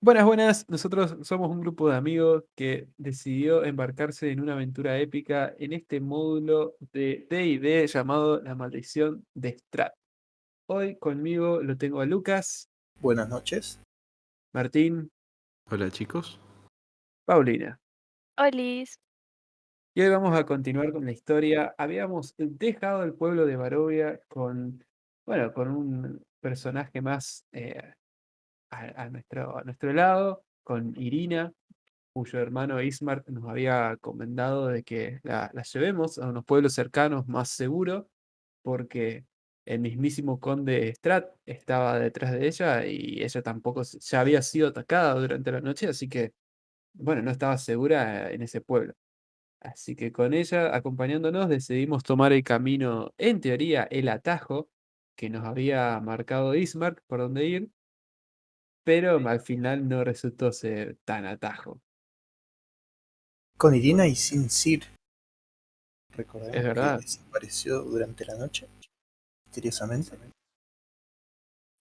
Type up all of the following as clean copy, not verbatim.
Buenas, buenas. Nosotros somos un grupo de amigos que decidió embarcarse en una aventura épica en este módulo de D&D llamado La Maldición de Strat. Hoy conmigo lo tengo a Lucas, Buenas noches. Martín, Hola chicos. Paulina. Olis. Y hoy vamos a continuar con la historia. Habíamos dejado el pueblo de Barovia con un personaje más a nuestro lado, con Irina, cuyo hermano Ismark nos había comendado de que la llevemos a unos pueblos cercanos más seguros, porque el mismísimo conde Strat estaba detrás de ella y ella tampoco ya había sido atacada durante la noche, así que, bueno, no estaba segura en ese pueblo. Así que con ella acompañándonos decidimos tomar el camino, en teoría, el atajo que nos había marcado Ismark por dónde ir, pero al final no resultó ser tan atajo. Con Irina y sin Sir. Es Recordemos que verdad. desapareció durante la noche, misteriosamente.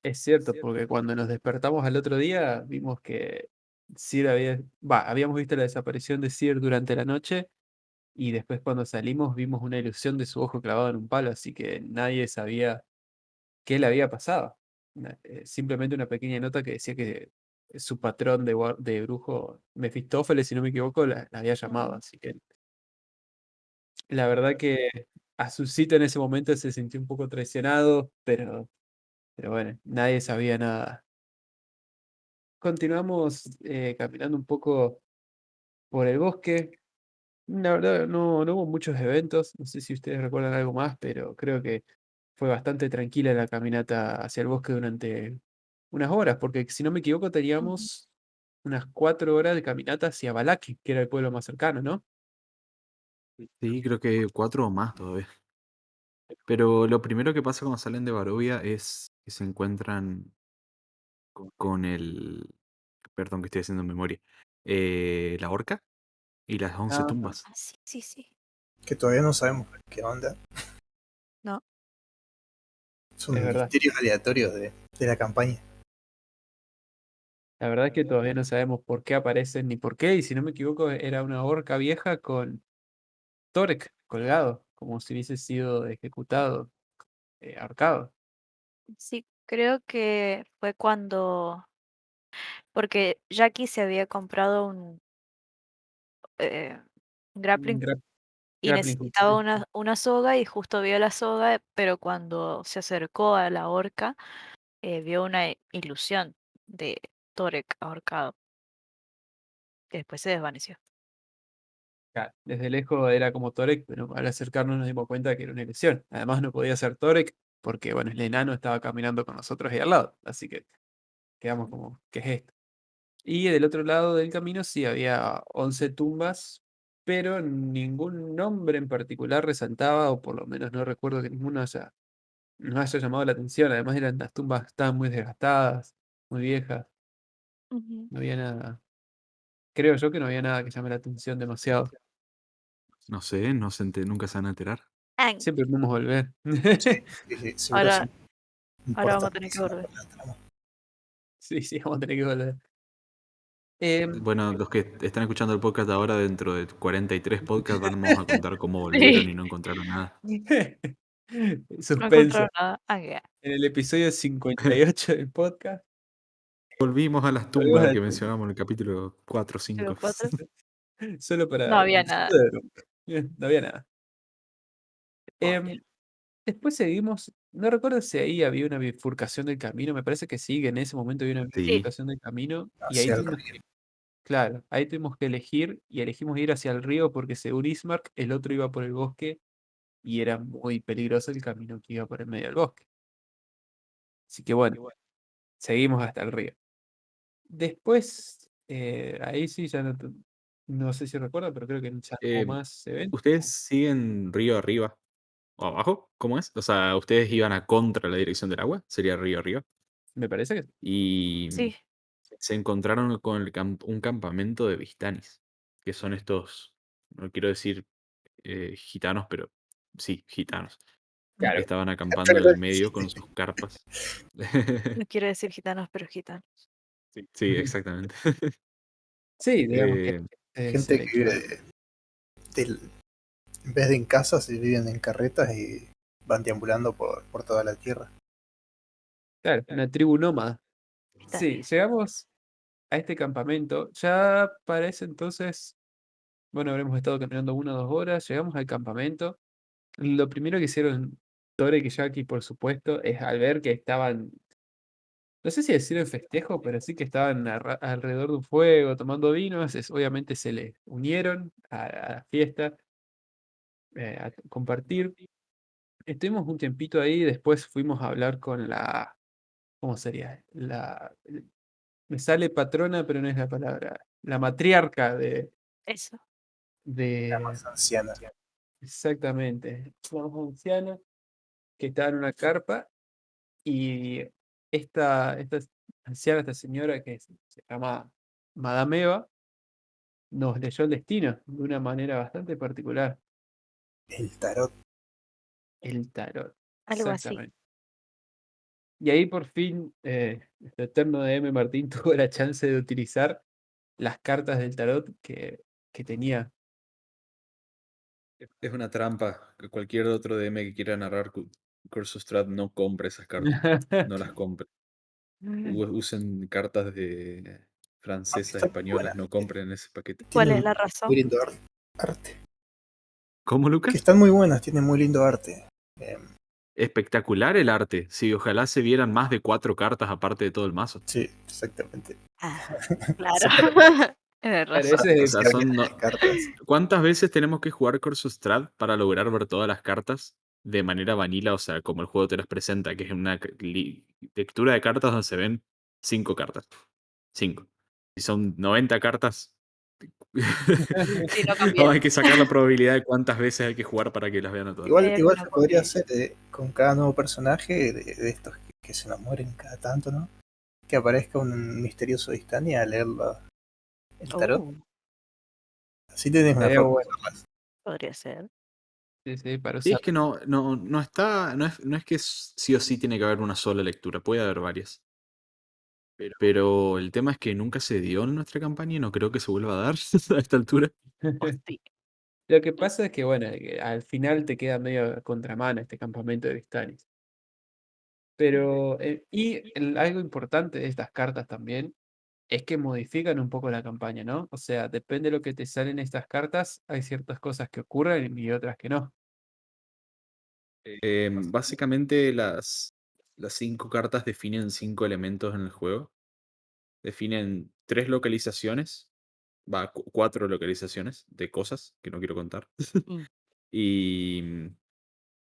Es cierto, porque cuando nos despertamos al otro día, vimos que Sir habíamos visto la desaparición de Sir durante la noche y después cuando salimos vimos una ilusión de su ojo clavado en un palo, así que nadie sabía qué le había pasado. Simplemente una pequeña nota que decía que su patrón de brujo, Mefistófeles, si no me equivoco, la había llamado, Ujú. así que la verdad que a su cita en ese momento se sintió un poco traicionado, pero bueno, nadie sabía nada. Continuamos caminando un poco por el bosque. La verdad, no hubo muchos eventos. No sé si ustedes recuerdan algo más, pero creo que fue bastante tranquila la caminata hacia el bosque durante unas horas, porque si no me equivoco, Ujú. teníamos unas 4 horas de caminata hacia Balaki, que era el pueblo más cercano, ¿no? Sí, creo que 4 o más todavía. Pero lo primero que pasa cuando salen de Barovia es que se encuentran con el... Perdón que estoy haciendo memoria. La horca y las 11 Ah, tumbas. Ah, sí, sí, sí. Que todavía no sabemos qué onda. No. es Son verdad. misterios aleatorios de la campaña. La verdad es que todavía no sabemos por qué aparecen ni por qué, y si no me equivoco, era una horca vieja con Torek colgado, como si hubiese sido ejecutado, ahorcado. Sí, creo que fue porque Jackie se había comprado eh, un Un grappling y grappling hook, necesitaba sí. una soga y justo vio la soga, pero cuando se acercó a la horca, vio una ilusión de Torek ahorcado, que después se desvaneció. Claro, desde lejos era como Torek, pero al acercarnos nos dimos cuenta que era una ilusión. Además no podía ser Torek porque, bueno, el enano estaba caminando con nosotros ahí al lado. Así que quedamos como, ¿qué es esto? Y del otro lado del camino sí había 11 tumbas, pero ningún nombre en particular resaltaba, o por lo menos no recuerdo que ninguno nos haya llamado la atención. Además eran las tumbas estaban muy desgastadas, muy viejas, Ujú. no había nada. Creo yo que no había nada que llame la atención demasiado. No sé, nunca se van a enterar. Ah, Siempre podemos volver. Sí, sí, sí, seguro ahora, son ahora vamos a tener que importantísimos volver. para la trama. Sí, sí, vamos a tener que volver. Em, Bueno, los que están escuchando el podcast ahora, dentro de 43 podcasts, vamos a contar cómo volvieron Sí. y no encontraron nada. No Suspenso. encontraron nada. Ah, ya. En el episodio 58 del podcast, Volvimos a las volvemos a tumbas la que tumba. mencionamos en el capítulo 4 o Pero 5. cuatro, Solo no para había un nada. segundo de bronca. No había nada. Spoiler. Em, Después seguimos. No recuerdo si ahí había una bifurcación del camino. Me parece que sí, que en ese momento había una Sí, bifurcación del camino. Y ahí Hacia el tuvimos río. claro, ahí tuvimos que elegir. Y elegimos ir hacia el río porque según Ismark, el otro iba por el bosque. Y era muy peligroso el camino que iba por el medio del bosque. Así que bueno, seguimos hasta el río. Después, ahí sí ya no sé si recuerdo, pero creo que ya no hubo Eh, más eventos. ¿ustedes siguen río arriba o abajo? ¿Cómo es? O sea, ¿ustedes iban a contra la dirección del agua? Sería río arriba. Me parece que Y Sí. se encontraron con un campamento de Vistanis, que son estos, no quiero decir gitanos, pero sí, gitanos. claro. Estaban acampando en Pero el medio con sus carpas. No quiero decir gitanos, pero gitanos. Sí, exactamente. Sí, digamos que se Gente le que vive equivalente. en vez de en casas, se viven en carretas y van deambulando por toda la tierra. Claro, una tribu nómada. Está Sí, bien. llegamos a este campamento. Ya para ese entonces, bueno, habremos estado caminando 1 o 2 horas. Llegamos al campamento. Lo primero que hicieron Torek y Jackie, por supuesto, es al ver que estaban, no sé si decir en festejo, pero sí que estaban alrededor de un fuego tomando vinos, obviamente se les unieron a la fiesta, a compartir. Estuvimos un tiempito ahí, después fuimos a hablar con la, ¿cómo sería? Me sale patrona, pero no es la palabra. La matriarca Eso. La de, más anciana. exactamente, la más anciana, que estaba en una carpa. Y esta anciana, esta señora que se llama Madame Eva, nos leyó el destino de una manera bastante particular. El tarot. El tarot, Algo así. exactamente. Y ahí por fin, nuestro eterno DM Martín tuvo la chance de utilizar las cartas del tarot que tenía. Es una trampa que cualquier otro DM que quiera narrar Curse of Strahd no compre esas cartas. No las compre. Usen cartas de Aunque francesas, están muy españolas, buenas. no compren ese paquete. ¿Cuál es Tienen la muy razón? lindo arte. ¿Cómo, Que Lucas? están muy buenas, tienen muy lindo arte. Em, Espectacular el arte. Sí, ojalá se vieran más de 4 cartas aparte de todo el mazo. sí, exactamente. Ah, claro. Sacar Tienes Claro, razón. O ese es sea, bien son las cartas. ¿cuántas veces tenemos que jugar Curse of Strahd para lograr ver todas las cartas de manera vanilla? O sea, como el juego te las presenta, que es una lectura de cartas donde se ven 5 cartas. 5. Si son 90 cartas, Sí, no no, conviene. hay que sacar la probabilidad de cuántas veces hay que jugar para que las vean a todas. Igual, igual No se podría conviene. hacer con cada nuevo personaje de estos que se nos mueren cada tanto, ¿no? Que aparezca un misterioso Istani a leer el tarot. Uh, Así tenés una estaría forma de bueno. usarlas. podría ser. Sí, sí, para Y usar. es que no está, no es que sí o sí tiene que haber una sola lectura, puede haber varias. Pero el tema es que nunca se dio en nuestra campaña y no creo que se vuelva a dar a esta altura. Hostia. Lo que pasa es que, bueno, que al final te queda medio a contramano este campamento de Vistanis. Pero, algo importante de estas cartas también es que modifican un poco la campaña, ¿no? O sea, depende de lo que te salen estas cartas, hay ciertas cosas que ocurren y otras que no. Básicamente las 5 cartas definen 5 elementos en el juego. Definen 3 localizaciones, 4 localizaciones de cosas que no quiero contar. Mm. Y,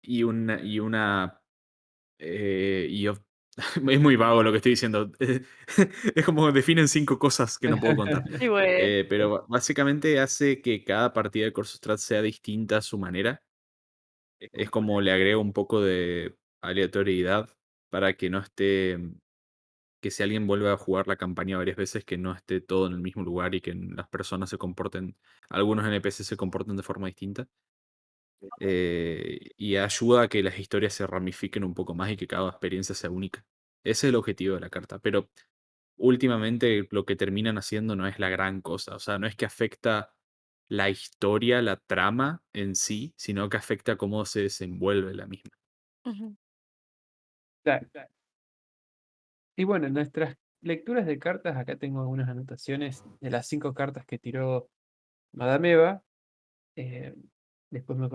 y una es muy vago lo que estoy diciendo. Es como definen 5 cosas que no puedo contar. Y bueno. Pero básicamente hace que cada partida de Curse of Strahd sea distinta a su manera. Es como le agrega un poco de aleatoriedad para que no esté, que si alguien vuelve a jugar la campaña varias veces, que no esté todo en el mismo lugar y que las personas se comporten, algunos NPC se comporten de forma distinta. Y ayuda a que las historias se ramifiquen un poco más y que cada experiencia sea única. Ese es el objetivo de la carta. Pero últimamente lo que terminan haciendo no es la gran cosa. O sea, no es que afecta la historia, la trama en sí, sino que afecta cómo se desenvuelve la misma. Ujú. Claro. Y bueno, en nuestras lecturas de cartas, acá tengo algunas anotaciones de las 5 cartas que tiró Madame Eva. eh, Después me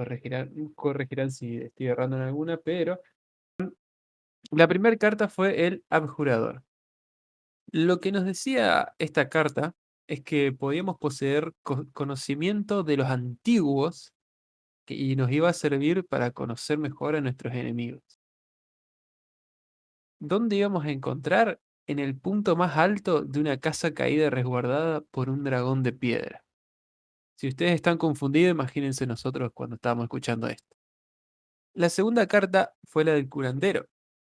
corregirán si estoy errando en alguna, pero la primera carta fue el Abjurador. Lo que nos decía esta carta es que podíamos poseer conocimiento de los antiguos y nos iba a servir para conocer mejor a nuestros enemigos. ¿Dónde íbamos a encontrar? En el punto más alto de una casa caída resguardada por un dragón de piedra. Si ustedes están confundidos, imagínense nosotros cuando estábamos escuchando esto. La segunda carta fue la del curandero.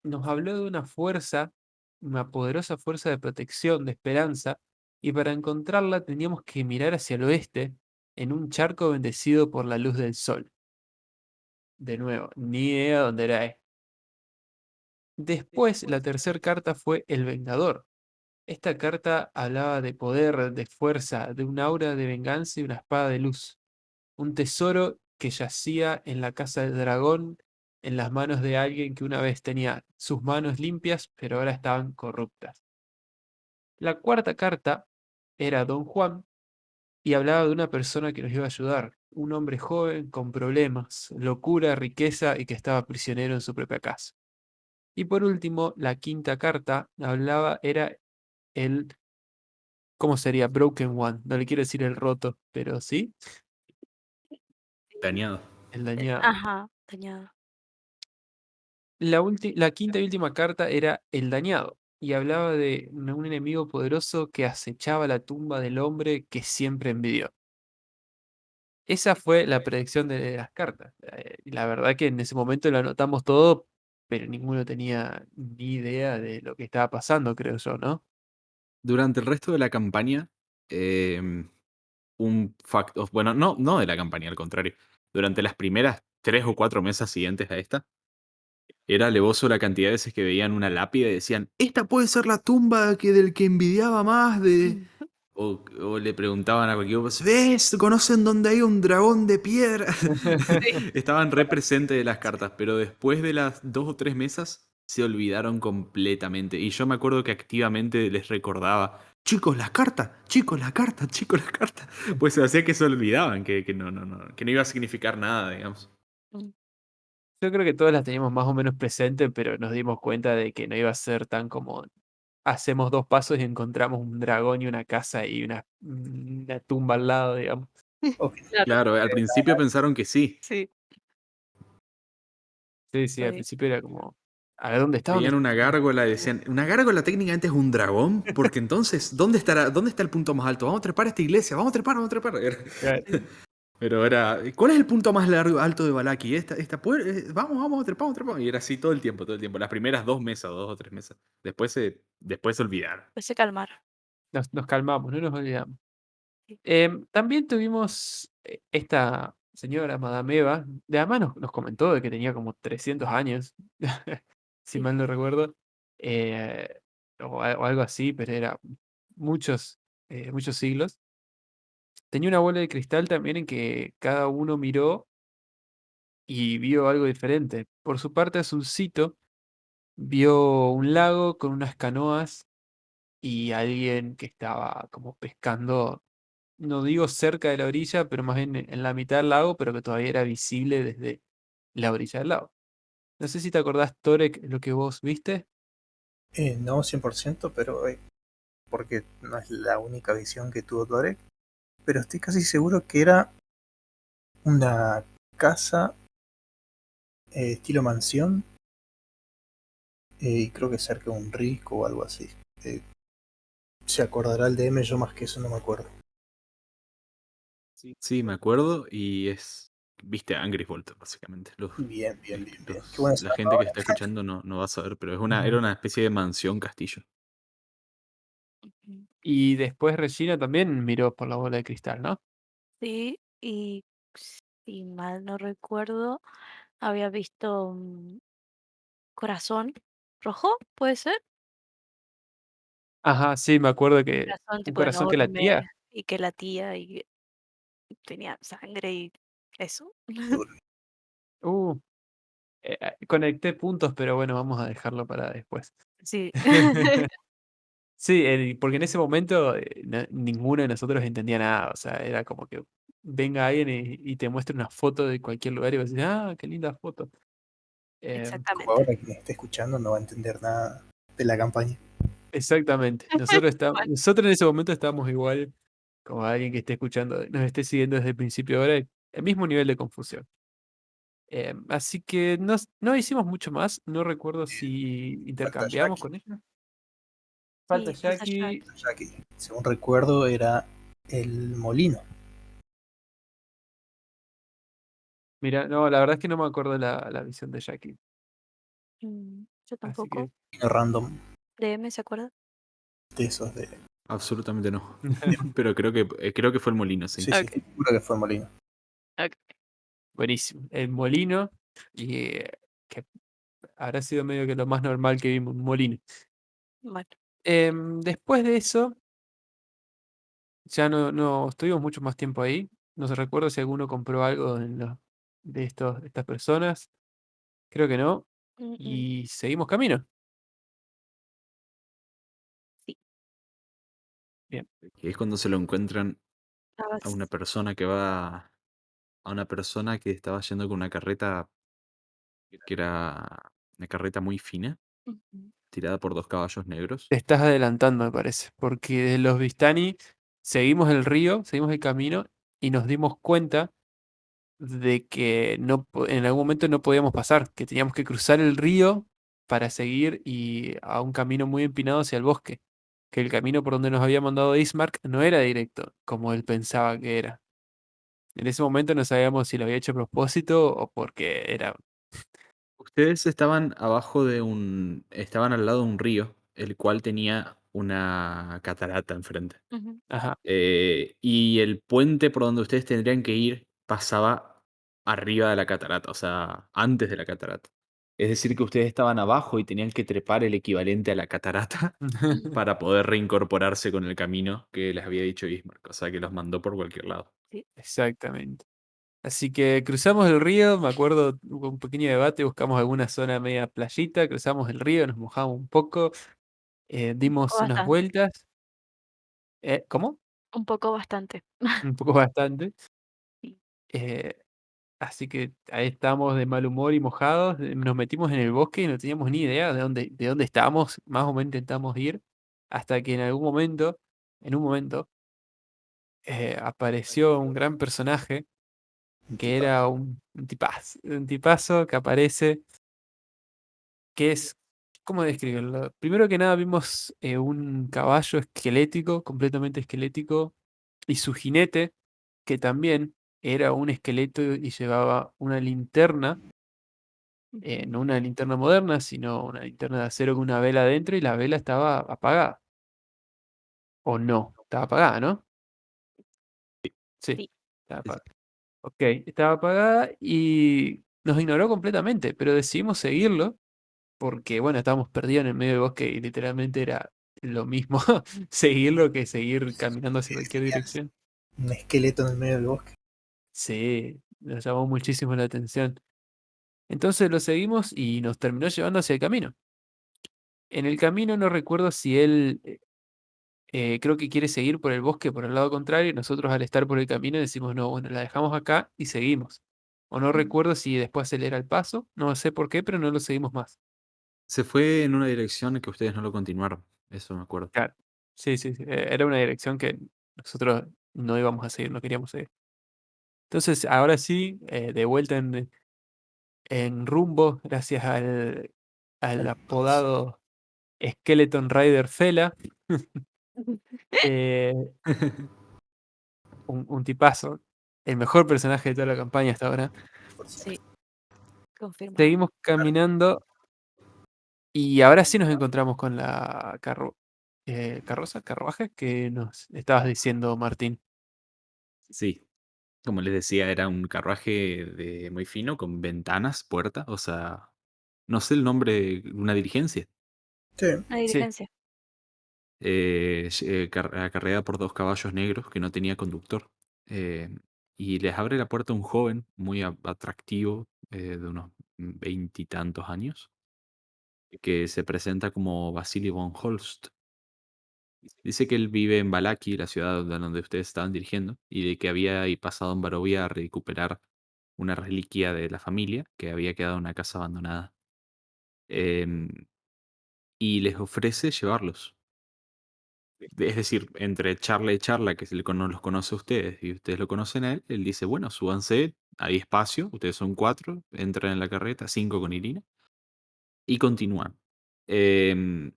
Nos habló de una fuerza, una poderosa fuerza de protección, de esperanza, y para encontrarla teníamos que mirar hacia el oeste, en un charco bendecido por la luz del sol. De nuevo, ni idea dónde era esto. Después, la tercera carta fue el Vengador. Esta carta hablaba de poder, de fuerza, de un aura de venganza y una espada de luz. Un tesoro que yacía en la casa del dragón en las manos de alguien que una vez tenía sus manos limpias, pero ahora estaban corruptas. La cuarta carta era Don Juan y hablaba de una persona que nos iba a ayudar, un hombre joven con problemas, locura, riqueza y que estaba prisionero en su propia casa. Y por último, la quinta carta era el, ¿cómo sería? Broken One. No le quiero decir el roto, pero sí, Dañado. el dañado. Ajá, dañado. La quinta y última carta era el dañado y hablaba de un enemigo poderoso que acechaba la tumba del hombre que siempre envidió. Esa fue la predicción de las cartas. Y la verdad que en ese momento lo anotamos todo, pero ninguno tenía ni idea de lo que estaba pasando, creo yo, ¿no? Durante el resto de la campaña, em, un facto, bueno, no de la campaña, al contrario. Durante las primeras 3 o 4 mesas siguientes a esta, era alevoso la cantidad de veces que veían una lápida y decían: "Esta puede ser la tumba del que envidiaba más de". O le preguntaban a cualquier cosa: "¿Ves? ¿Conocen dónde hay un dragón de piedra?". Sí. Estaban re presentes de las cartas, pero después de las 2 o 3 mesas se olvidaron completamente. Y yo me acuerdo que activamente les recordaba: "Chicos, las cartas, chicos, las cartas, chicos, las cartas". Pues se hacía que se olvidaban, que que no iba a significar nada, digamos. Mm. Yo creo que todas las teníamos más o menos presente, pero nos dimos cuenta de que no iba a ser tan como hacemos dos pasos y encontramos un dragón y una casa y una tumba al lado, digamos. Ok. Claro, Claro, al principio pensaron que sí. sí, Sí, sí, al fue principio era como, a ver, ¿dónde está? ¿Dónde Veían está? una gárgola y decían: "¿Una gárgola técnicamente es un dragón? Porque entonces, dónde está el punto más alto? Vamos a trepar a esta iglesia, vamos a trepar, vamos a trepar". Claro. Pero era: "¿Cuál es el punto más largo, alto de Valaki? Vamos, vamos, trepamos, trepamos". Y era así todo el tiempo, todo el tiempo. Las primeras 2 mesas, 2 o 3 mesas. Después se olvidaron. se calmaron. Nos calmamos, no nos olvidamos. Sí. También tuvimos esta señora, Madame Eva, de además nos comentó de que tenía como 300 años, si Sí. mal no recuerdo, eh, o algo así, pero era muchos, muchos siglos. Tenía una bola de cristal también en que cada uno miró y vio algo diferente. Por su parte, Azulcito vio un lago con unas canoas y alguien que estaba como pescando, no digo cerca de la orilla, pero más bien en la mitad del lago, pero que todavía era visible desde la orilla del lago. No sé si te acordás, Torek, lo que vos viste. No 100%, pero porque no es la única visión que tuvo Dorek, pero estoy casi seguro que era una casa estilo mansión, y creo que cerca de un risco o algo así. Eh, Se acordará el DM, yo más que eso no me acuerdo. Sí, me acuerdo y viste, Angry Volta, básicamente. Bien, bien, bien, bien. Qué bueno La saberlo gente que ahora. está escuchando no va a saber, pero era Ujú. una especie de mansión castillo. Ujú. Y después Regina también miró por la bola de cristal, ¿no? Sí, y si mal no recuerdo, había visto un corazón rojo, ¿puede ser? Ajá, sí, me acuerdo que Corazón un tipo corazón que enorme latía. y que latía y tenía sangre y eso. Turbio. Uh, conecté puntos, pero bueno, vamos a dejarlo para después. Sí. Sí, porque en ese momento ninguno de nosotros entendía nada, o sea, era como que venga alguien y te muestre una foto de cualquier lugar y vas a decir, ah, qué linda foto. Como Exactamente. ahora quien esté escuchando no va a entender nada de la campaña. Exactamente, Mal. nosotros en ese momento estábamos igual como alguien que esté escuchando, nos esté siguiendo desde el principio ahora, el mismo nivel de confusión. Así que no hicimos mucho más, no recuerdo si Falta intercambiamos Jackie. con ella. Falta Sí, falta Jackie. Jackie, según recuerdo, era el molino. Mira, no, la verdad es que no me acuerdo la visión de Jackie. Yo Así tampoco. que. Random DM, ¿se acuerda? de esos de. Absolutamente no. Pero creo que fue el molino, sí. Sí, sí, Ok, estoy seguro que fue molino. ok. Buenísimo. El molino, y que habrá sido medio que lo más normal que vimos, un molino. Bueno. Después de eso, ya no estuvimos mucho más tiempo ahí. No se recuerdo si alguno compró algo de estas personas. Creo que no. Mm, mm, Y seguimos camino. sí. Bien. Y es cuando se lo encuentran a una Estabas. persona que va a una persona que estaba yendo con una carreta que era una carreta muy fina, Ujú, tirada por 2 caballos negros. Te estás adelantando, me parece. Porque de los Vistani seguimos el río, seguimos el camino y nos dimos cuenta de que en algún momento no podíamos pasar, que teníamos que cruzar el río para seguir y a un camino muy empinado hacia el bosque, que el camino por donde nos había mandado Ismark no era directo, como él pensaba que era. En ese momento no sabíamos si lo había hecho a propósito o porque era... Ustedes estaban al lado de un río, el cual tenía una catarata enfrente. ujú, Ajá. Y el puente por donde ustedes tendrían que ir pasaba arriba de la catarata, o sea, antes de la catarata. Es decir, que ustedes estaban abajo y tenían que trepar el equivalente a la catarata para poder reincorporarse con el camino que les había dicho Bismarck, o sea, que los mandó por cualquier lado. sí. Exactamente. Así que cruzamos el río, me acuerdo, hubo un pequeño debate, buscamos alguna zona media playita, cruzamos el río, nos mojamos un poco, Un poco dimos unas bastante. vueltas. ¿Cómo? Un poco bastante. Un poco bastante. Sí. eh, Así que ahí estábamos de mal humor y mojados, nos metimos en el bosque y no teníamos ni idea de dónde estábamos, más o menos intentamos ir, hasta que en algún momento, en un momento, apareció un gran personaje Un que tipo. era un tipazo que aparece, que es, ¿cómo describirlo? Primero que nada vimos un caballo esquelético, completamente esquelético, y su jinete, que también era un esqueleto y llevaba una linterna, Ujú. no una linterna moderna, sino una linterna de acero con una vela adentro y la vela estaba apagada. ¿O no? Estaba apagada, ¿no? Sí, Sí. estaba Es- apagada. Ok, estaba apagada y nos ignoró completamente, pero decidimos seguirlo porque, bueno, estábamos perdidos en el medio del bosque y literalmente era lo mismo seguirlo que seguir caminando hacia cualquier Tenías dirección. un esqueleto en el medio del bosque. Sí, nos llamó muchísimo la atención. Entonces lo seguimos y nos terminó llevando hacia el camino. En el camino no recuerdo si él creo que quiere seguir por el bosque por el lado contrario y nosotros al estar por el camino decimos, no, bueno, la dejamos acá y seguimos. O no Mm, recuerdo si después acelera el paso, no sé por qué, pero no lo seguimos más. Se fue en una dirección que ustedes no lo continuaron, eso me acuerdo. Claro. Sí, sí, sí. Era una dirección que nosotros no íbamos a seguir, no queríamos seguir. Entonces, ahora sí, de vuelta en rumbo, gracias al Al paso. apodado Skeleton Rider Fela, eh, un tipazo, el mejor personaje de toda la campaña hasta ahora. Por sí, supuesto. confirmado. Seguimos caminando y ahora sí nos encontramos con la carruaje que nos estabas diciendo, Martín. Sí, como les decía, era un carruaje de muy fino, con ventanas, puertas, o sea, no sé el nombre, una diligencia, Sí, Una Sí, diligencia. acarreada por 2 caballos negros que no tenía conductor. Eh, y les abre la puerta un joven muy atractivo, de unos veintitantos años, que se presenta como Vasily von Holst. Dice que él vive en Balaki, la ciudad de donde ustedes estaban dirigiendo, y de que había ahí pasado en Barovia a recuperar una reliquia de la familia que había quedado en una casa abandonada. Em, y les ofrece llevarlos. Es decir, entre charla y charla, que no los conoce a ustedes y ustedes lo conocen a él, él dice, bueno, súbanse, hay espacio, ustedes son 4, entran en la carreta, 5 con Irina, y continúan. Em,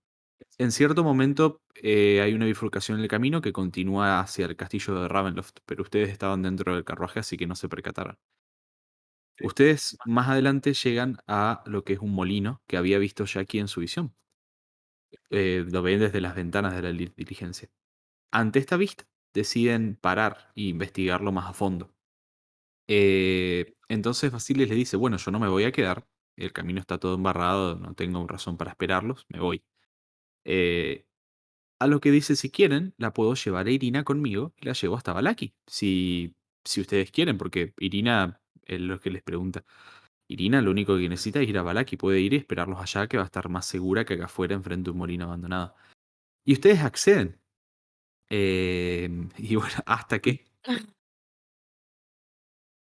en cierto momento hay una bifurcación en el camino que continúa hacia el castillo de Ravenloft, pero ustedes estaban dentro del carruaje, así que no se percataron. Ustedes más adelante llegan a lo que es un molino que había visto Jackie en su visión. Lo ven desde las ventanas de la diligencia. Ante esta vista, deciden parar e investigarlo más a fondo. Entonces Basile les dice, bueno, yo no me voy a quedar, el camino está todo embarrado, no tengo razón para esperarlos, me voy. Eh, A lo que dice, si quieren, la puedo llevar a Irina conmigo y la llevo hasta Valaki. Si ustedes quieren, porque Irina es lo que les pregunta. Irina lo único que necesita es ir a Valaki, puede ir y esperarlos allá, que va a estar más segura que acá afuera enfrente de un molino abandonado. Y ustedes acceden. Y bueno, ¿hasta qué?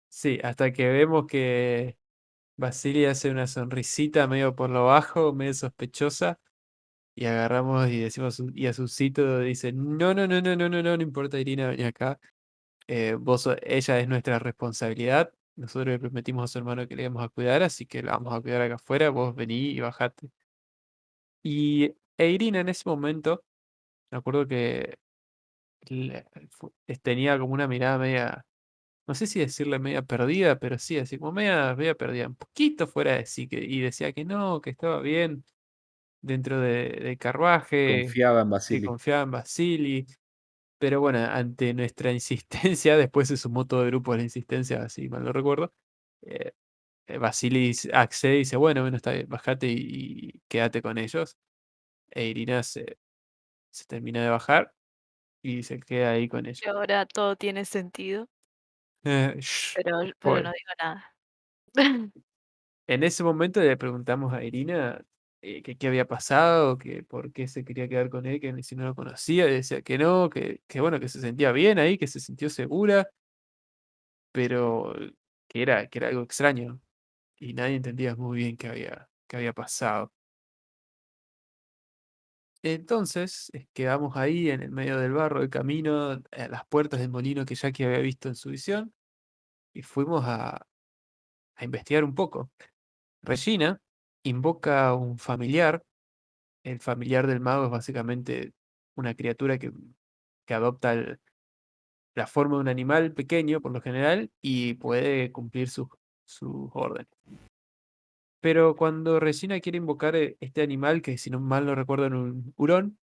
Sí, hasta que vemos que Basili hace una sonrisita medio por lo bajo, medio sospechosa, y agarramos y decimos, y a Susito dice, no, no, no, no, no, no, no, no importa, Irina, vení acá. Ella es nuestra responsabilidad. Nosotros le prometimos a su hermano que le íbamos a cuidar, así que la vamos a cuidar acá afuera. Vos vení y bajate. Y Irina en ese momento, me acuerdo que tenía como una mirada media, no sé si decirle media perdida, pero sí, así como media perdida, un poquito fuera de sí, y decía que no, que estaba bien dentro de Carruaje, Confiaba en que Basili. confiaba en Basili. Pero bueno, ante nuestra insistencia, después se sumó todo el grupo a la insistencia, si mal no recuerdo. eh, Basilis accede y dice, bueno, está bien, bajate y quédate con ellos. E Irina se termina de bajar y se queda ahí con Y ellos. ahora todo tiene sentido, Shh, pero no spoiler. digo nada. En ese momento le preguntamos a Irina que qué había pasado, que por qué se quería quedar con él, que si no lo conocía, y decía que no, que bueno, que se sentía bien ahí, que se sintió segura, pero que era algo extraño y nadie entendía muy bien qué había pasado. Entonces quedamos ahí en el medio del barro, del camino, a las puertas del molino que Jackie había visto en su visión, y fuimos a investigar un poco. Regina invoca a un familiar. El familiar del mago es básicamente una criatura que adopta la forma de un animal pequeño, por lo general, y puede cumplir sus órdenes. Pero cuando Regina quiere invocar este animal, que si no mal no recuerdo en un hurón,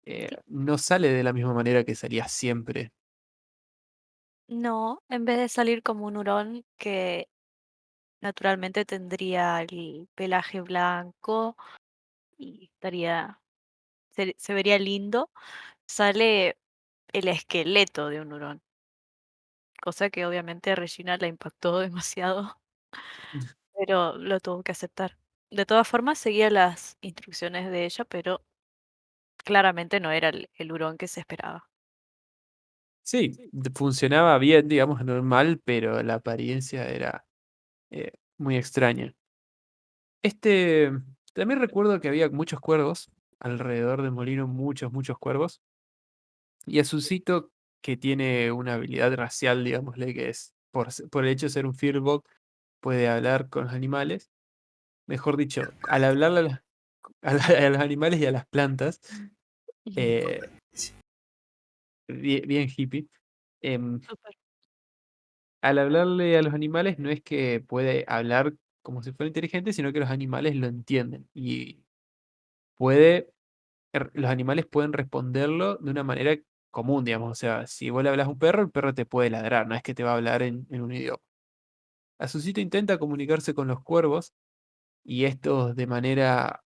Sí. no sale de la misma manera que salía siempre. No, en vez de salir como un hurón que naturalmente tendría el pelaje blanco y se vería lindo, sale el esqueleto de un hurón, cosa que obviamente a Regina la impactó demasiado, pero lo tuvo que aceptar. De todas formas, seguía las instrucciones de ella, pero claramente no era el hurón que se esperaba. Sí, funcionaba bien, digamos, normal, pero la apariencia era muy extraña. Este, también recuerdo que había muchos cuervos alrededor del molino, muchos, muchos cuervos. Y Azucito, que tiene una habilidad racial, digámosle, que es por el hecho de ser un Firbolg, puede hablar con los animales. Mejor dicho, al hablarle a los animales y a las plantas, eh, bien hippie, em, Súper. al hablarle a los animales no es que puede hablar como si fuera inteligente, sino que los animales lo entienden y puede, los animales pueden responderlo de una manera común, digamos. O sea, si vos le hablas a un perro, el perro te puede ladrar, no es que te va a hablar en un idioma. Azucito intenta comunicarse con los cuervos y estos de manera,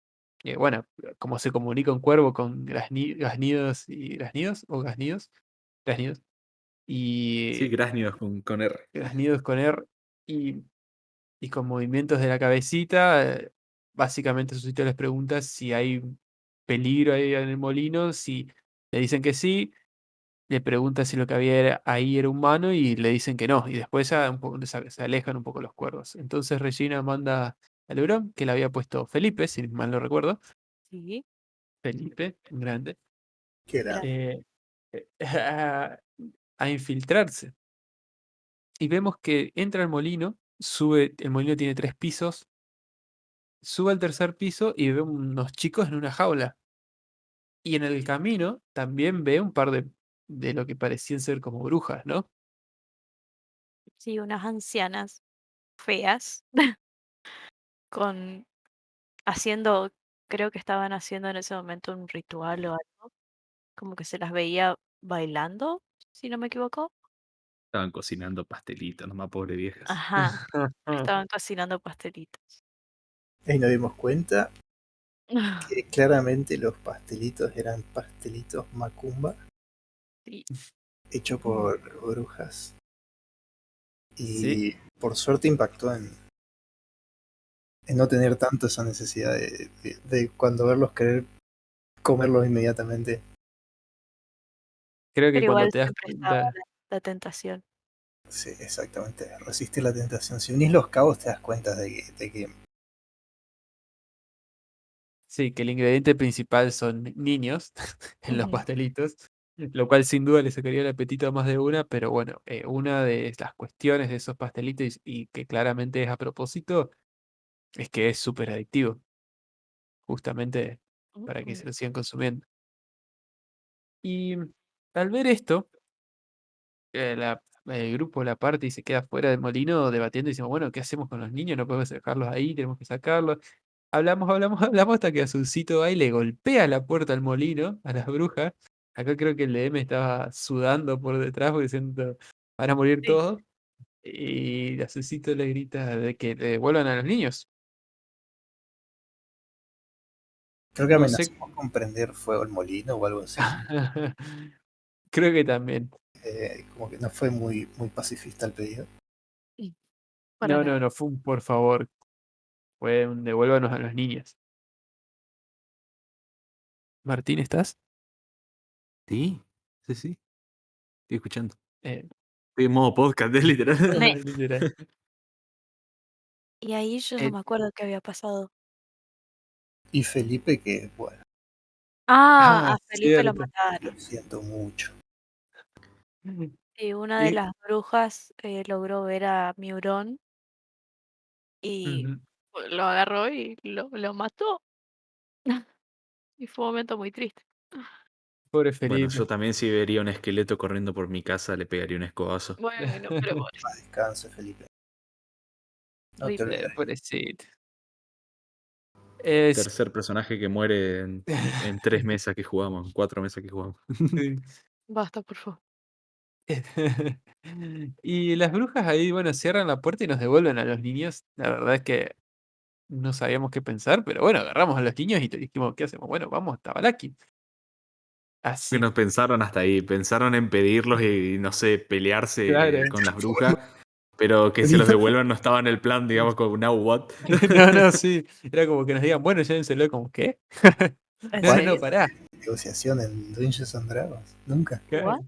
bueno, como se comunica un cuervo con graznidos y graznidos o graznidos Sí, y gránidos con R. graznidos con R y con movimientos de la cabecita. Básicamente Susito les pregunta si hay peligro ahí en el molino, si le dicen que sí, le pregunta si lo que había ahí era humano y le dicen que no, y después ya un poco, se alejan un poco los cuervos. Entonces Regina manda al hurón, que le había puesto Felipe, si mal no recuerdo, Sí, Felipe, un grande, Qué era. grande. eh, a infiltrarse. Y vemos que entra al molino, sube, el molino tiene 3 pisos. Sube al tercer piso y ve unos chicos en una jaula. Y en el camino también ve un par de lo que parecían ser como brujas, ¿no? Sí, unas ancianas feas con haciendo, creo que estaban haciendo en ese momento un ritual o algo, como que se las veía bailando, si no me equivoco. Estaban cocinando pastelitos, nomás pobre viejas. Ajá, estaban cocinando pastelitos. Ahí nos dimos cuenta que claramente los pastelitos eran pastelitos Macumba, Sí. hecho por brujas. Sí, Y por suerte impactó en no tener tanto esa necesidad de cuando verlos querer comerlos inmediatamente. creo que Pero cuando igual te das siempre estaba cuenta, la tentación. Sí, exactamente. Resistir la tentación. Si unís los cabos te das cuenta de que sí, que el ingrediente principal son niños en los Ujú, pastelitos, lo cual sin duda le sacaría el apetito a más de una, pero bueno, una de las cuestiones de esos pastelitos y que claramente es a propósito, es que es súper adictivo, justamente para que ujú. se lo sigan consumiendo. Y al ver esto, el grupo, la parte y se queda fuera del molino debatiendo y decimos, bueno, ¿qué hacemos con los niños? No podemos dejarlos ahí, tenemos que sacarlos. Hablamos, hablamos, hablamos hasta que Azucito va y le golpea la puerta al molino, a las brujas. Acá creo que el DM estaba sudando por detrás porque diciendo, van a morir Sí. todos. Y Azucito le grita de que le devuelvan a los niños. creo que No sé. amenazamos con prender fuego al molino o algo así. Creo que también. Como que no fue muy pacifista el pedido. Mm, para No, no, nada. no fue un por favor. Fue un devuélvanos a los niños. Martín, ¿estás? Sí, sí, sí. Estoy escuchando. Eh, Estoy en modo podcast, es literal. Ne. literal. Y ahí yo no Eh, me acuerdo qué había pasado. Y Felipe, que bueno, Ah, ah, a Felipe lo cierto. mataron. lo siento mucho. Y una de Y- las brujas logró ver a Miurón y Ujú. lo agarró y lo mató. Y fue un momento muy triste. Pobre Bueno, yo Felipe. también si vería un esqueleto corriendo por mi casa le pegaría un escobazo. Bueno, pero bueno, Más descanse, Felipe. No te rip. olvidaré. Pobrecito. Es, Tercer personaje que muere en 3 mesas que jugamos, en 4 mesas que jugamos. sí. Basta, por favor. Y las brujas ahí, bueno, cierran la puerta y nos devuelven a los niños. La verdad es que no sabíamos qué pensar, pero bueno, agarramos a los niños y te dijimos, ¿qué hacemos? Bueno, vamos a Tabalaki. Que Así, nos pensaron hasta ahí, pensaron en pedirlos y no sé, pelearse claro. con las brujas, pero que se los devuelvan no estaba en el plan, digamos, con Now What. No, no, sí. Era como que nos digan, bueno, llévenselo, como, ¿qué? ¿En No, no, no, serio? pará. Negociación en Dungeons and Dragons. Nunca. ¿What?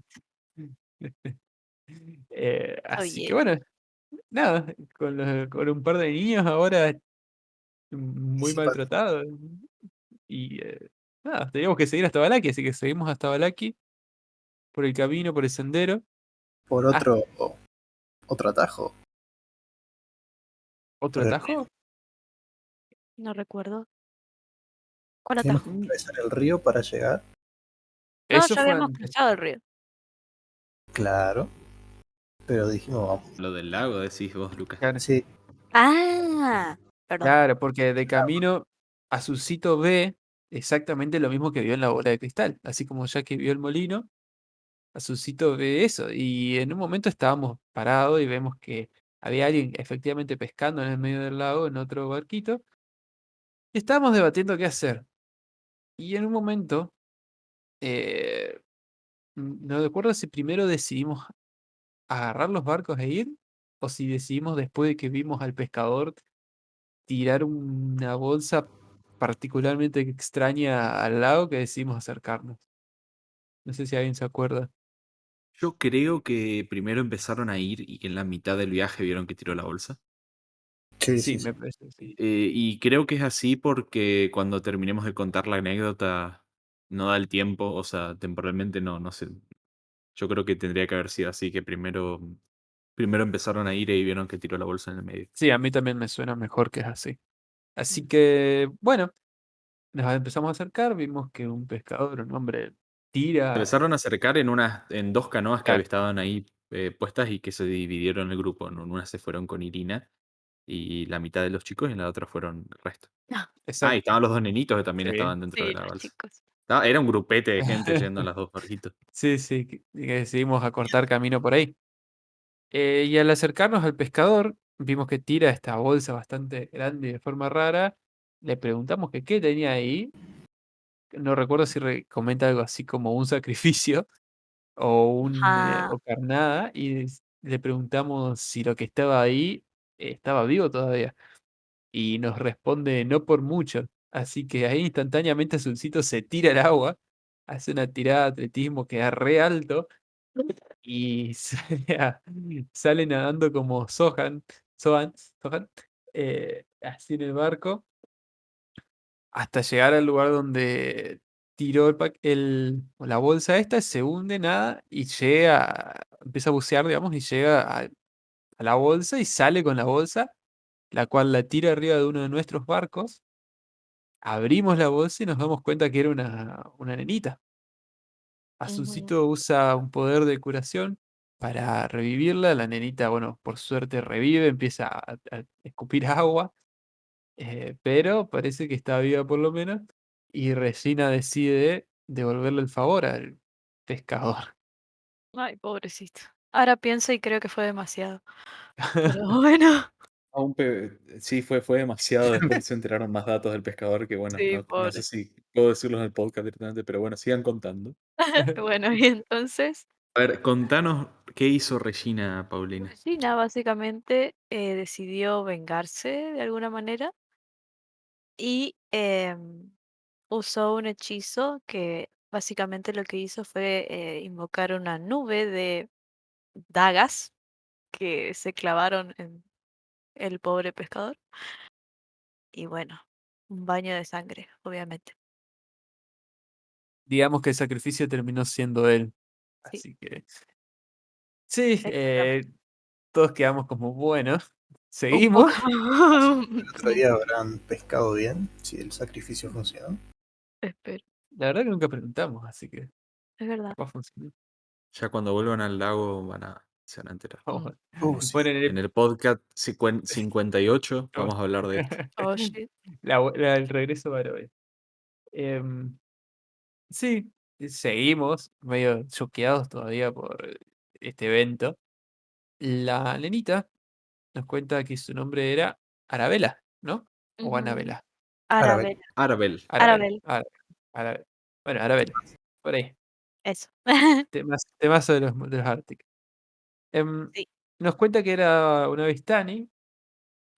Claro. Así que Oye, bueno, nada, con un par de niños ahora Y muy si pa- maltratados. Y nada, teníamos que seguir hasta Balaki, así que seguimos hasta Balaki, por el camino, por el sendero. por Ah, otro atajo, ¿otro por el atajo? no recuerdo. ¿Cuál teníamos que atajo? Mm, atravesar el río para llegar. No, Eso ya fue habíamos antes. cruzado el río. Claro, pero dijimos, vamos. Lo del lago, decís vos, Lucas. Claro, Sí, Ah, perdón. claro, porque de camino Azucito ve exactamente lo mismo que vio en la bola de cristal. Así como ya que vio el molino, Azucito ve eso. Y en un momento estábamos parados y vemos que había alguien efectivamente pescando en el medio del lago en otro barquito. Y estábamos debatiendo qué hacer. Y en un momento, eh, no recuerdo si primero decidimos agarrar los barcos e ir, o si decidimos después de que vimos al pescador tirar una bolsa particularmente extraña al lago que decidimos acercarnos. No sé si alguien se acuerda. Yo creo que primero empezaron a ir y en la mitad del viaje vieron que tiró la bolsa. sí, Sí, sí, sí. me parece que sí. Y creo que es así porque cuando terminemos de contar la anécdota no da el tiempo, o sea, temporalmente no sé. Yo creo que tendría que haber sido así, que primero empezaron a ir y vieron que tiró la bolsa en el medio. Sí, a mí también me suena mejor que es así. Así Mm. que, bueno, nos empezamos a acercar, vimos que un pescador, un hombre, Se tira. empezaron a acercar en 2 canoas que Claro, estaban ahí puestas y que se dividieron el grupo. En una se fueron con Irina y la mitad de los chicos y en la otra fueron el resto. Ah, y exacto. estaban los 2 nenitos que también Sí. estaban dentro de Sí, la los balsa. chicos. Era un grupete de gente yendo a las 2 barquitos. Sí, sí, que decidimos acortar camino por ahí. Y al acercarnos al pescador, vimos que tira esta bolsa bastante grande y de forma rara. le preguntamos que qué tenía ahí. No recuerdo si comenta algo así como un sacrificio Ajá. o carnada, y le preguntamos si lo que estaba ahí estaba vivo todavía. Y nos responde: "No por mucho". Así que ahí instantáneamente Azulcito se tira al agua, hace una tirada de atletismo, queda re alto y sale nadando como Sohan, así en el barco, hasta llegar al lugar donde tiró o la bolsa esta, se hunde, nada, y empieza a bucear, digamos, y llega a la bolsa y sale con la bolsa, la cual la tira arriba de uno de nuestros barcos. Abrimos la bolsa y nos damos cuenta que era una nenita. Ujú. Azucito usa un poder de curación para revivirla. La nenita, bueno, por suerte revive, empieza a escupir agua, pero parece que está viva por lo menos. Y Regina decide devolverle el favor al pescador. Ay, pobrecito. Ahora pienso y creo que fue demasiado. Pero bueno, Sí, fue demasiado. Después se enteraron más datos del pescador que, bueno, sí, no sé pobre. si puedo decirlos en el podcast directamente, pero bueno, sigan contando. Bueno, y entonces, A ver, contanos qué hizo Regina, Paulina. Gina básicamente decidió vengarse de alguna manera y usó un hechizo que básicamente lo que hizo fue invocar una nube de dagas que se clavaron en el pobre pescador. Y bueno, un baño de sangre, obviamente. Digamos que el sacrificio terminó siendo él. Sí, Así que sí, exactamente. todos quedamos como, bueno, Un poco. seguimos. El otro día habrán pescado bien, si el sacrificio funcionó. Espero, La verdad que nunca preguntamos, así que es verdad. capaz funcionó. Ya cuando vuelvan al lago se van a enterar. Vamos Mm. Sí. ponen En el podcast 58 vamos a hablar de esto. Oh, shit. el regreso para hoy. Sí, seguimos medio choqueados todavía por este evento. La nenita nos cuenta que su nombre era Arabella, ¿no? O Ujú. Anabela. Arabel. Arabella. Arabel. Arabella. Arabel, Arabella. Bueno, Arabella. Por ahí. eso. Temazo de los Arctic. Em, Sí. Nos cuenta que era una Vistani,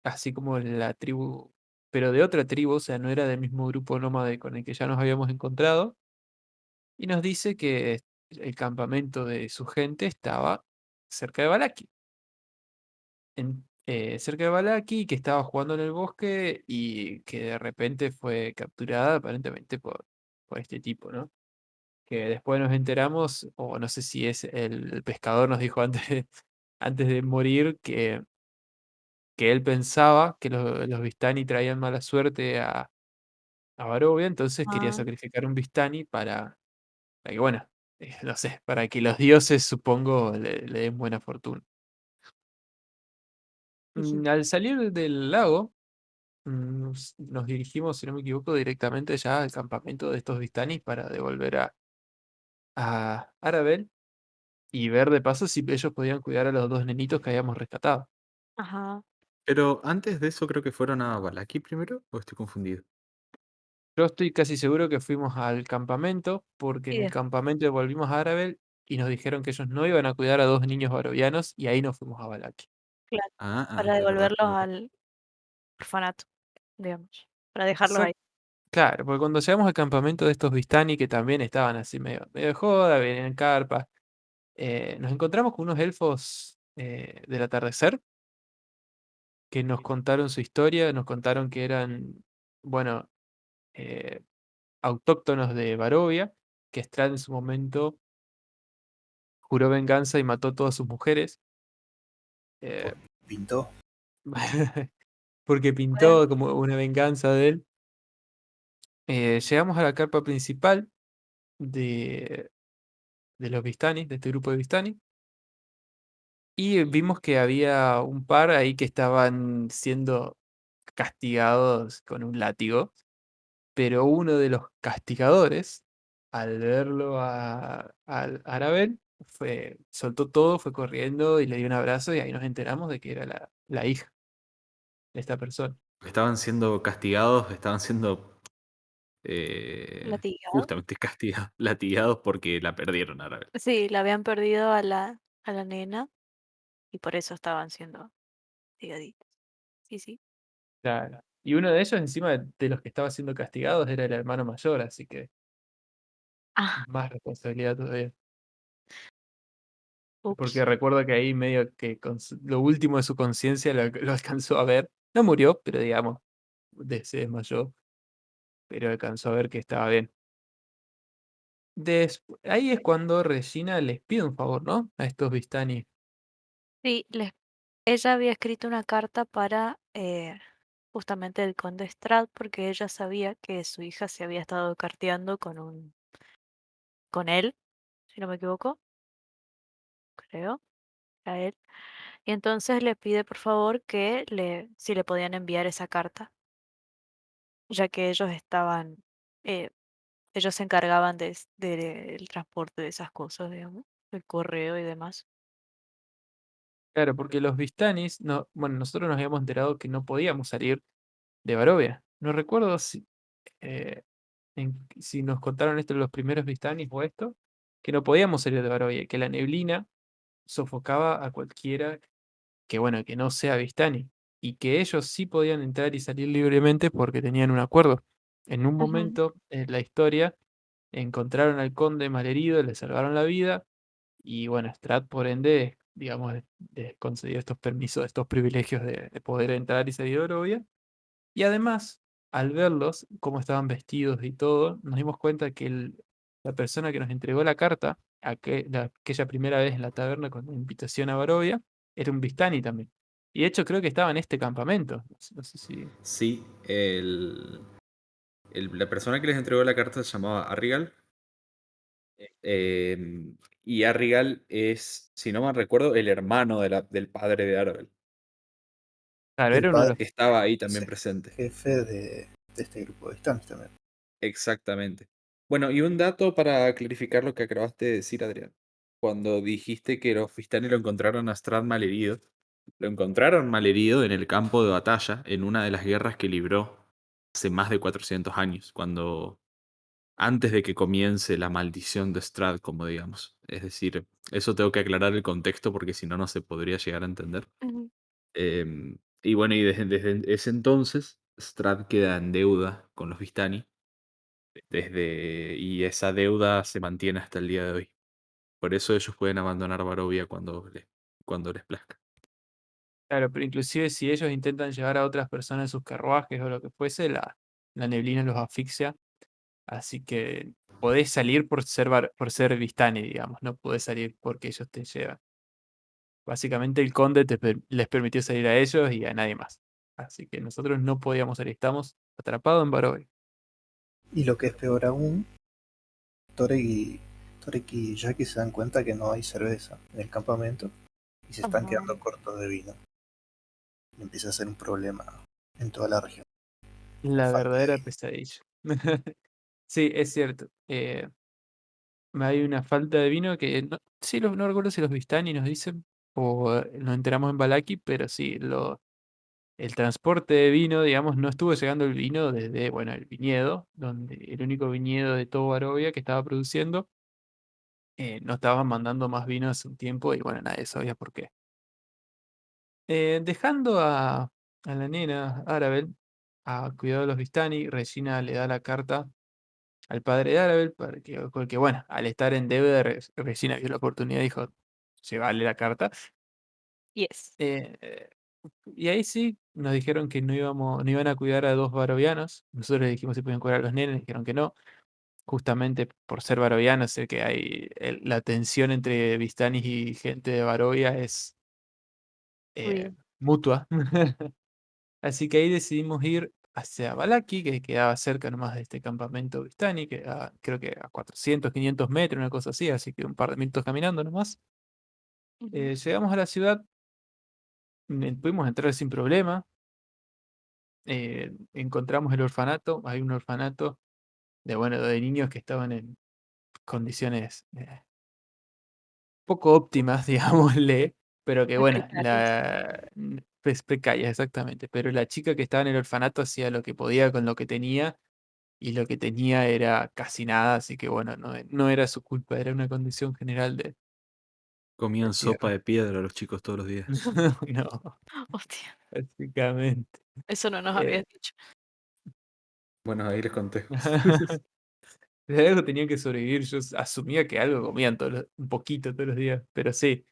así como la tribu, pero de otra tribu, o sea, no era del mismo grupo nómade con el que ya nos habíamos encontrado, y nos dice que el campamento de su gente estaba cerca de Balaki. Cerca de Balaki, y que estaba jugando en el bosque y que de repente fue capturada aparentemente por este tipo, ¿no? Que después nos enteramos, o no sé si es el pescador nos dijo antes de morir que él pensaba que los Vistani traían mala suerte a Barovia, entonces quería Ah, sacrificar un Vistani para que, bueno, no sé, para que los dioses, supongo, le den buena fortuna. ujú. Al salir del lago, nos dirigimos, si no me equivoco, directamente ya al campamento de estos Vistanis para devolver a Arabel y ver de paso si ellos podían cuidar a los dos nenitos que habíamos rescatado. Ajá. Pero antes de eso creo que fueron a Balaki primero, o estoy confundido. Yo estoy casi seguro que fuimos al campamento, porque Y en el campamento devolvimos a Arabel y nos dijeron que ellos no iban a cuidar a dos niños barovianos y ahí nos fuimos a Balaki. claro, Ah, para es verdad, devolverlos es verdad. al orfanato, digamos, para dejarlos ahí. Exacto. Claro, porque cuando llegamos al campamento de estos Vistani, que también estaban así medio de joda, venían en carpa, nos encontramos con unos elfos del atardecer que nos contaron su historia, nos contaron que eran, bueno, eh, autóctonos de Barovia, que Strahd en su momento juró venganza y mató a todas sus mujeres, eh, Pintó. porque Bueno, pintó como una venganza de él. Llegamos a la carpa principal de, de los Vistani, de este grupo de Vistani, y vimos que había un par ahí que estaban siendo castigados con un látigo, pero uno de los castigadores, al verlo al Arabel, soltó todo, fue corriendo y le dio un abrazo y ahí nos enteramos de que era la hija de esta persona. estaban siendo castigados, estaban siendo ¿Latigado? justamente castigados, latigados porque la perdieron ahora. Sí, la habían perdido a la nena y por eso estaban siendo castigaditos. Sí, sí. Claro. Y uno de ellos, encima de los que estaba siendo castigados, era el hermano mayor, así que Ah, más responsabilidad todavía. Porque ups. recuerdo que ahí medio que lo último de su conciencia lo alcanzó a ver. No murió, pero digamos, se desmayó, pero alcanzó a ver que estaba bien. Ahí es cuando Regina les pide un favor, ¿no? A estos Vistani. Sí, ella había escrito una carta para justamente el conde Strad porque ella sabía que su hija se había estado carteando con él, si no me equivoco, creo, a él. Y entonces le pide por favor si le podían enviar esa carta, ya que eh, ellos se encargaban del transporte de esas cosas, digamos, el correo y demás. Claro, porque los Vistanis, no, bueno, nosotros nos habíamos enterado que no podíamos salir de Barovia. No recuerdo eh, si nos contaron esto los primeros Vistanis o esto, que no podíamos salir de Barovia, que la neblina sofocaba a cualquiera que, bueno, que no sea Vistani, y que ellos sí podían entrar y salir libremente porque tenían un acuerdo. En un Ujú, momento en la historia encontraron al conde malherido, le salvaron la vida, y bueno, Strat por ende, digamos, concedió estos permisos, estos privilegios de poder entrar y salir de Barovia. Y además, al verlos, cómo estaban vestidos y todo, nos dimos cuenta que la persona que nos entregó la carta, aquella primera vez en la taberna con la invitación a Barovia, era un Vistani también. Y de hecho creo que estaba en este campamento. No sé si... Sí, la persona que les entregó la carta se llamaba Arrigal. Y Arrigal es, si no mal recuerdo, el hermano del padre de Arvel. Claro, El era uno de padre los... Estaba ahí también sí, presente. jefe de este grupo de stands también. Exactamente. Bueno, y un dato para clarificar lo que acabaste de decir, Adrián. Cuando dijiste que los Fistani lo encontraron a Strad malherido, lo encontraron malherido en el campo de batalla en una de las guerras que libró hace más de 400 años, cuando antes de que comience la maldición de Strad, como digamos. Es decir, eso tengo que aclarar el contexto porque si no, no se podría llegar a entender. ujú. Y bueno, y desde ese entonces, Strad queda en deuda con los Vistani y esa deuda se mantiene hasta el día de hoy. Por eso ellos pueden abandonar Barovia cuando les plazca. Claro, pero inclusive si ellos intentan llevar a otras personas en sus carruajes o lo que fuese, la neblina los asfixia. Así que podés salir por ser Vistani, digamos, no podés salir porque ellos te llevan. Básicamente el conde les permitió salir a ellos y a nadie más. Así que nosotros no podíamos salir, estamos atrapados en Barovia. Y lo que es peor aún, Torek y, Torek y Jackie se dan cuenta que no hay cerveza en el campamento y se están Ajá. quedando cortos de vino. Y empieza a ser un problema en toda la región. La La falta de verdadera vino. pesadilla. Sí, es cierto. Hay una falta de vino que sí, no recuerdo si los Vistani nos dicen o nos enteramos en Balaki, pero sí, el transporte de vino, digamos, no estuvo llegando el vino desde, bueno, el viñedo, donde el único viñedo de todo Barovia que estaba produciendo, no estaban mandando más vino hace un tiempo y bueno, nadie sabía por qué. Dejando a la nena Arabel a cuidado de los Vistani, Regina le da la carta al padre de Arabel, porque bueno, al estar en deuda, Regina vio la oportunidad y dijo, llevarle la carta. Yes. Eh, y ahí sí, nos dijeron que no iban a cuidar a dos barovianos. Nosotros les dijimos si podían cuidar a los nenes, dijeron que no. Justamente por ser barovianos, sé que hay la tensión entre Vistanis y gente de Barovia es Real. mutua. Así que ahí decidimos ir hacia Balaki, que quedaba cerca nomás de este campamento Vistani, que creo que a 400, 500 metros, una cosa así que un par de minutos caminando nomás. Ujú. Llegamos a la ciudad, pudimos entrar sin problema. Encontramos el orfanato, hay un orfanato bueno, de niños que estaban en condiciones poco óptimas, digámosle. Pero que Las bueno, precarias. precarias, exactamente. Pero la chica que estaba en el orfanato hacía lo que podía con lo que tenía, y lo que tenía era casi nada, así que bueno, no era su culpa, era una condición general de Comían del sopa tierra. de piedra los chicos todos los días. No, Hostia, básicamente. eso no nos Eh, habías dicho. Bueno, ahí les conté. de algo tenían que sobrevivir, yo asumía que algo comían un poquito todos los días, pero sí,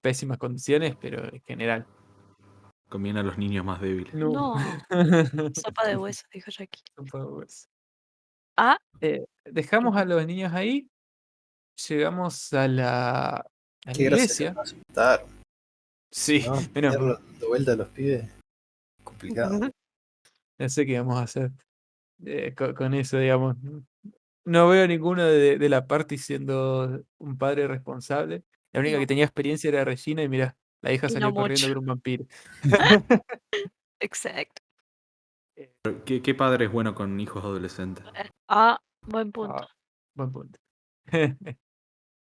pésimas condiciones, pero en general. Comían a los niños más débiles. No. No, sopa de hueso, dijo Jackie. Sopa de hueso. Ah, Dejamos a los niños ahí, llegamos a la Qué gracia que iglesia. nos aceptaron. Si Sí, no, menos mal. tenerlos de vuelta a los pibes, complicado. No sé qué vamos a hacer con eso, digamos. No veo ninguno de la party siendo un padre responsable. La única que no, tenía experiencia era Regina y mira, la hija y no salió corriendo mucho. con un vampiro. Exacto. Eh, Pero, ¿qué padre es bueno con hijos adolescentes? Ah, buen punto. ah, buen punto.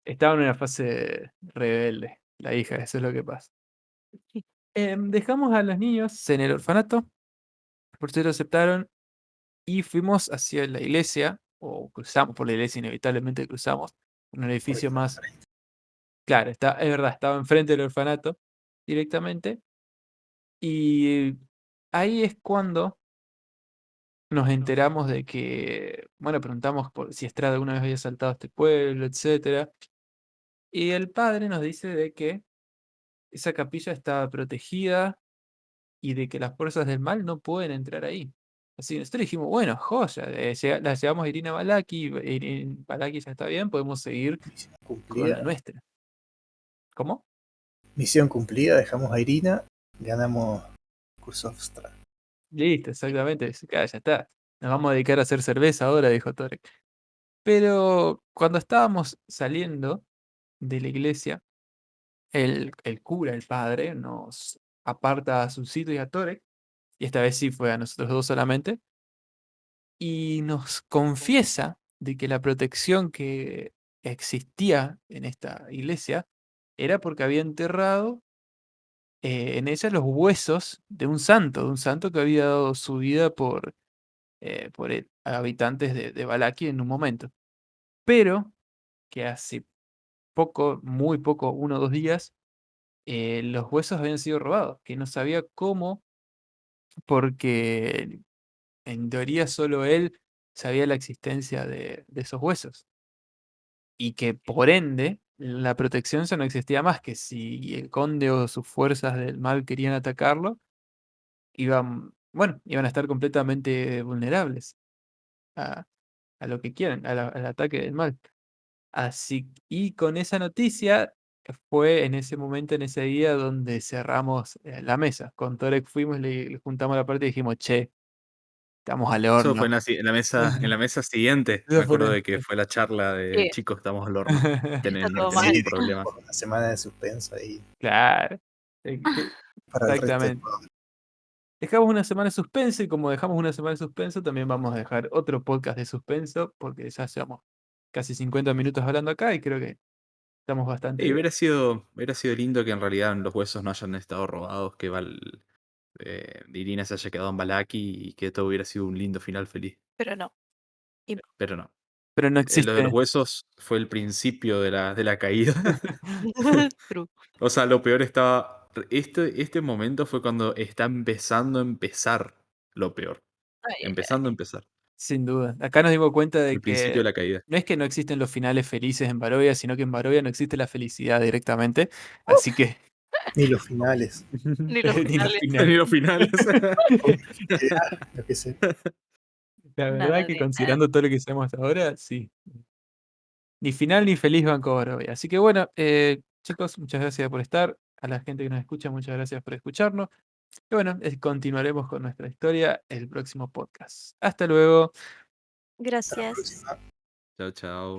Estaba en una fase rebelde, la hija, eso es lo que pasa. Dejamos a los niños en el orfanato, por suerte lo aceptaron, y fuimos hacia la iglesia, o cruzamos por la iglesia, inevitablemente cruzamos, un Porque edificio está más, claro, es verdad, estaba enfrente del orfanato directamente, y ahí es cuando nos enteramos de que, bueno, preguntamos por si Estrada alguna vez había saltado a este pueblo, etcétera, y el padre nos dice de que esa capilla estaba protegida y de que las fuerzas del mal no pueden entrar ahí. Así que nosotros dijimos, bueno, joya, la llevamos a Irina Balaki, Balaki ya está bien, podemos seguir misión con la cumplida. nuestra. ¿Cómo? Misión cumplida, dejamos a Irina, ganamos Kursovstra. Listo, exactamente, ya está. Nos vamos a dedicar a hacer cerveza ahora, dijo Torek. Pero cuando estábamos saliendo de la iglesia, el cura, el padre, nos aparta a Susito y a Torek, y esta vez sí fue a nosotros dos solamente, y nos confiesa de que la protección que existía en esta iglesia era porque había enterrado en ella los huesos de un santo que había dado su vida por habitantes de Valaki en un momento. Pero que hace poco, muy poco, 1 o 2 días, los huesos habían sido robados, que no sabía cómo, porque en teoría solo él sabía la existencia de esos huesos. Y que por ende la protección ya no existía más, que si el conde o sus fuerzas del mal querían atacarlo, iban a estar completamente vulnerables a, a lo que quieran, al ataque del mal. Y con esa noticia fue en ese momento, en ese día, donde cerramos la mesa. Con Torek fuimos, le juntamos la parte y dijimos, che, estamos al Eso fue horno. en la mesa siguiente. Me Eso fue acuerdo de que fue la charla de Sí, chicos, estamos al horno. está No todo tenemos mal. Sí, un problema. por una semana de suspenso ahí Claro. Que para el resto de exactamente. Dejamos una semana de suspenso y como dejamos una semana de suspenso, también vamos a dejar otro podcast de suspenso porque ya llevamos casi 50 minutos hablando acá y creo que estamos bastante Y bien. hubiera sido lindo que en realidad los huesos no hayan estado robados, que Irina se haya quedado en Balaki y que todo hubiera sido un lindo final feliz. Pero no. Pero no. Pero no Lo de los existe. huesos fue el principio de la caída. True. O sea, lo peor estaba. Este momento fue cuando está empezando a empezar lo peor. Ay, ay, Empezando a empezar. Sin duda. Acá nos dimos cuenta de El principio que de la caída. no es que no existen los finales felices en Barovia, sino que en Barovia no existe la felicidad directamente. Así que ni los finales. ni los ni los finales. Ni finales. los finales. Lo que sé. La verdad Nada que de nada. considerando todo lo que sabemos ahora, sí. Ni final ni feliz Banco Barovia. Así que bueno, chicos, muchas gracias por estar. A la gente que nos escucha, muchas gracias por escucharnos. Y bueno, continuaremos con nuestra historia el próximo podcast. Hasta luego. Hasta la Gracias. próxima. Chao, chao.